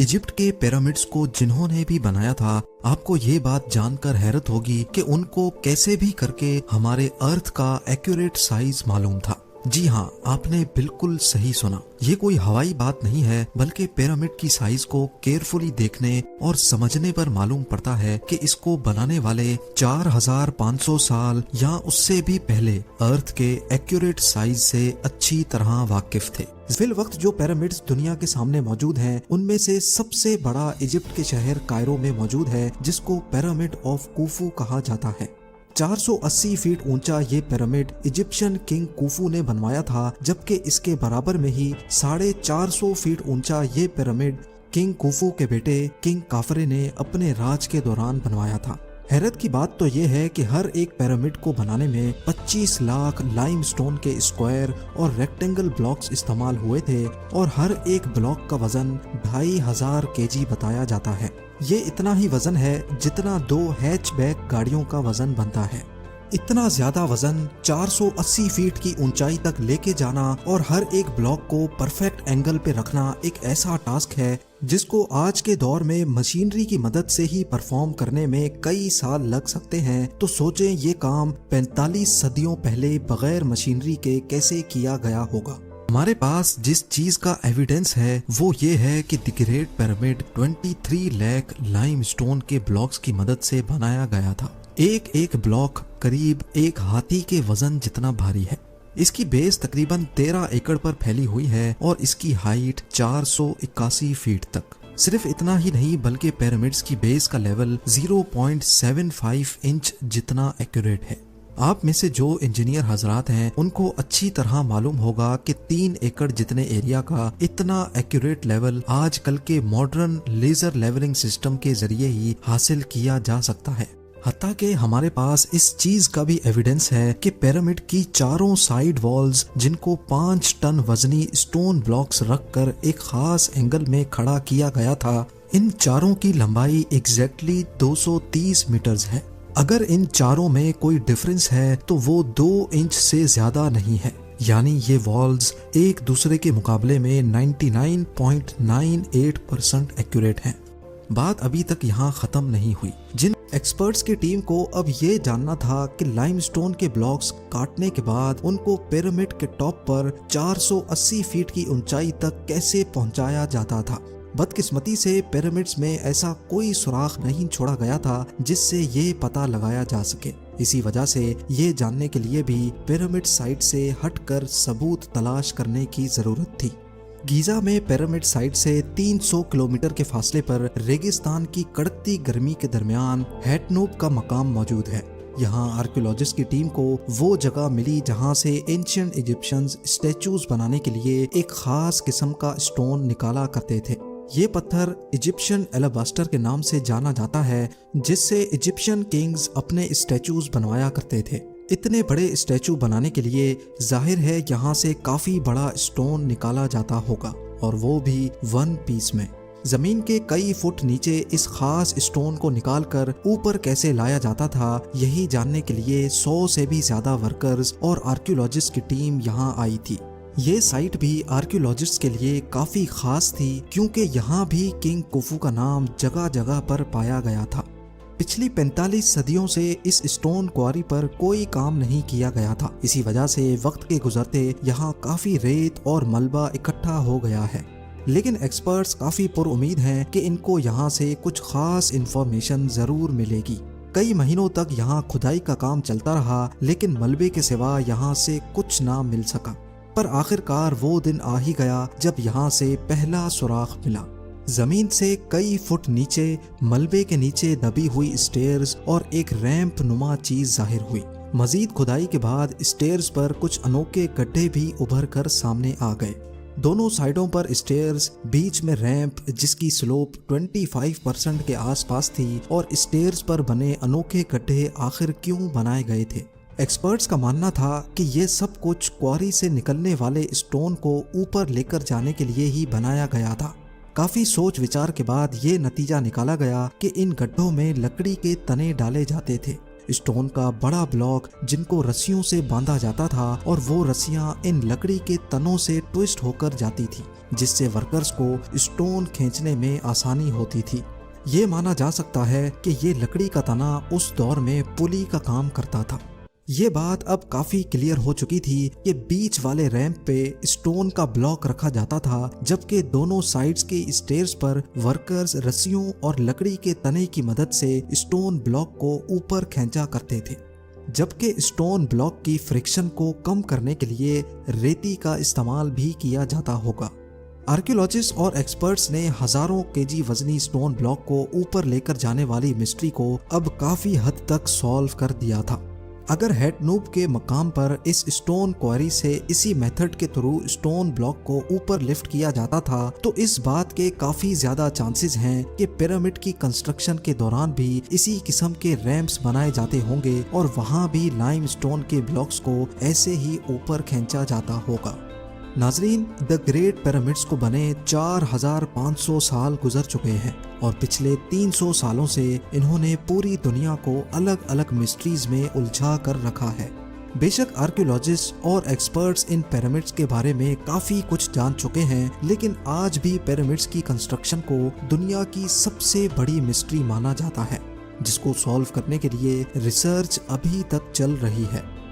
Egypt के pyramids को जिन्होंने भी बनाया था, आपको ये बात जानकर हैरत होगी कि उनको कैसे भी करके हमारे अर्थ का एक्यूरेट साइज मालूम था। जी हाँ, आपने बिल्कुल सही सुना। ये कोई हवाई बात नहीं है, बल्कि पिरामिड की साइज को केयरफुली देखने और समझने पर मालूम पड़ता है कि इसको बनाने वाले 4500 साल या उससे भी पहले अर्थ के एक्यूरेट साइज से अच्छी तरह वाकिफ थे। फिल वक्त जो पिरामिड्स दुनिया के सामने मौजूद हैं, उनमें से सबसे बड़ा इजिप्ट के शहर कायरो में मौजूद है, जिसको पिरामिड ऑफ कुफू कहा जाता है। 480 फीट ऊंचा ये पिरामिड इजिप्शियन किंग कुफू ने बनवाया था, जबकि इसके बराबर में ही 450 फीट ऊंचा ये पिरामिड किंग कुफू के बेटे किंग काफरे ने अपने राज के दौरान बनवाया था। हैरत की बात तो ये है कि हर एक पिरामिड को बनाने में 25 लाख लाइमस्टोन के स्क्वायर और रेक्टेंगल ब्लॉक्स इस्तेमाल हुए थे और हर एक ब्लॉक का वजन 2500 केजी बताया जाता है। ये इतना ही वजन है जितना 2 हैचबैक गाड़ियों का वजन बनता है। इतना ज्यादा वजन 480 फीट की ऊंचाई तक लेके जाना और हर एक ब्लॉक को परफेक्ट एंगल पे रखना एक ऐसा टास्क है जिसको आज के दौर में मशीनरी की मदद से ही परफॉर्म करने में कई साल लग सकते हैं। तो सोचें ये काम 45 सदियों पहले बगैर मशीनरी के कैसे किया गया होगा। हमारे पास जिस चीज का एविडेंस है वो ये है कि the great pyramid 23 lakh limestone के ब्लॉक्स की मदद से बनाया गया था। एक एक ब्लॉक करीब एक हाथी के वजन जितना भारी है। इसकी बेस तकरीबन 13 एकड़ पर फैली हुई है और इसकी हाइट 481 फीट तक। सिर्फ इतना ही नहीं, बल्कि पिरामिड्स की बेस का लेवल 0.75 इंच जितना एक्यूरेट है। आप में से जो इंजीनियर हजरात हैं, उनको अच्छी तरह मालूम होगा कि 3 एकड़ जितने एरिया का इतना एक्यूरेट लेवल आजकल के मॉडर्न लेजर लेवलिंग सिस्टम के जरिए ही हासिल किया जा सकता है। हत्ता कि हमारे पास इस चीज का भी एविडेंस है कि पिरामिड की चारों साइड वॉल्स, जिनको 5 टन वजनी स्टोन ब्लॉक्स रखकर एक खास एंगल में खड़ा किया गया था, इन चारों की लंबाई एग्जैक्टली 230 मीटर्स है। अगर इन चारों में कोई डिफरेंस है तो वो 2 इंच से ज्यादा नहीं है, यानी ये वॉल्स एक दूसरे के मुकाबले में 99.98% एक्यूरेट हैं। बात अभी तक यहाँ खत्म नहीं हुई। जिन एक्सपर्ट्स की टीम को अब ये जानना था कि लाइमस्टोन के ब्लॉक्स काटने के बाद उनको पिरामिड के टॉप पर 480 फीट की ऊंचाई तक कैसे पहुंचाया जाता था। बदकिस्मती से पिरामिड्स में ऐसा कोई सुराख नहीं छोड़ा गया था जिससे ये पता लगाया जा सके। इसी वजह से ये जानने के लिए भी पिरामिड साइट से हटकर सबूत तलाश करने की जरूरत थी। गीजा में पिरामिड साइट से 300 किलोमीटर के फासले पर रेगिस्तान की कड़कती गर्मी के दरमियान हैटनूब का मकाम मौजूद है। यहाँ आर्कियोलॉजिस्ट की टीम को वो जगह मिली जहाँ से एंशिएंट इजिप्शियंस स्टैचूज बनाने के लिए एक खास किस्म का स्टोन निकाला करते थे। ये पत्थर इजिप्शियन एलाबास्टर के नाम से जाना जाता है, जिससे इजिप्शियन किंग्स अपने स्टैचूज बनवाया करते थे। इतने बड़े स्टैचू बनाने के लिए जाहिर है यहाँ से काफी बड़ा स्टोन निकाला जाता होगा, और वो भी 1 पीस में। जमीन के कई फुट नीचे इस खास स्टोन को निकालकर ऊपर कैसे लाया जाता था, यही जानने के लिए 100 से भी ज्यादा वर्कर्स और आर्कियोलॉजिस्ट की टीम यहाँ आई थी। ये साइट भी आर्कियोलॉजिस्ट के लिए काफी खास थी, क्योंकि यहाँ भी किंग कुफू का नाम जगह जगह पर पाया गया था। पिछली 45 सदियों से इस स्टोन क्वारी पर कोई काम नहीं किया गया था। इसी वजह से वक्त के गुजरते यहाँ काफी रेत और मलबा इकट्ठा हो गया है। लेकिन एक्सपर्ट्स काफी पुरउम्मीद हैं कि इनको यहाँ से कुछ खास इंफॉर्मेशन जरूर मिलेगी। कई महीनों तक यहाँ खुदाई का काम चलता रहा, लेकिन मलबे के सिवा यहाँ से कुछ ना मिल सका। पर आखिरकार वो दिन आ ही गया जब यहाँ से पहला सुराख मिला। जमीन से कई फुट नीचे मलबे के नीचे दबी हुई स्टेयर्स और एक रैंप नुमा चीज जाहिर हुई। मजीद खुदाई के बाद स्टेयर्स पर कुछ अनोखे गड्ढे भी उभर कर सामने आ गए। दोनों साइडों पर स्टेयर्स, बीच में रैंप जिसकी स्लोप 25% के आसपास थी, और स्टेयर्स पर बने अनोखे गड्ढे आखिर क्यों बनाए गए थे। एक्सपर्ट्स का मानना था कि ये सब कुछ क्वारी से निकलने वाले स्टोन को ऊपर लेकर जाने के लिए ही बनाया गया था। काफी सोच विचार के बाद ये नतीजा निकाला गया कि इन गड्ढों में लकड़ी के तने डाले जाते थे। स्टोन का बड़ा ब्लॉक जिनको रस्सियों से बांधा जाता था और वो रस्सियां इन लकड़ी के तनों से ट्विस्ट होकर जाती थी, जिससे वर्कर्स को स्टोन खींचने में आसानी होती थी। ये माना जा सकता है कि ये लकड़ी का तना उस दौर में पुली का काम करता था। ये बात अब काफी क्लियर हो चुकी थी कि बीच वाले रैंप पे स्टोन का ब्लॉक रखा जाता था, जबकि दोनों साइड्स के स्टेयर्स पर वर्कर्स रस्सियों और लकड़ी के तने की मदद से स्टोन ब्लॉक को ऊपर खींचा करते थे। जबकि स्टोन ब्लॉक की फ्रिक्शन को कम करने के लिए रेती का इस्तेमाल भी किया जाता होगा। आर्कियोलॉजिस्ट और एक्सपर्ट्स ने हजारों केजी वजनी स्टोन ब्लॉक को ऊपर लेकर जाने वाली मिस्ट्री को अब काफी हद तक सॉल्व कर दिया था। अगर हेटनूब के मकाम पर इस स्टोन क्वारी से इसी मेथड के थ्रू स्टोन ब्लॉक को ऊपर लिफ्ट किया जाता था, तो इस बात के काफी ज्यादा चांसेस हैं कि पिरामिड की कंस्ट्रक्शन के दौरान भी इसी किस्म के रैंप्स बनाए जाते होंगे और वहां भी लाइम स्टोन के ब्लॉक्स को ऐसे ही ऊपर खींचा जाता होगा। नाजरीन, द ग्रेट पिरामिड्स को बने 4500 साल गुजर चुके हैं और पिछले 300 सालों से इन्होंने पूरी दुनिया को अलग अलग मिस्ट्रीज में उलझा कर रखा है। बेशक आर्कियोलॉजिस्ट और एक्सपर्ट्स इन पिरामिड्स के बारे में काफी कुछ जान चुके हैं, लेकिन आज भी पिरामिड्स की कंस्ट्रक्शन को दुनिया की सबसे बड़ी मिस्ट्री माना जाता है, जिसको सॉल्व करने के लिए रिसर्च अभी तक चल रही है।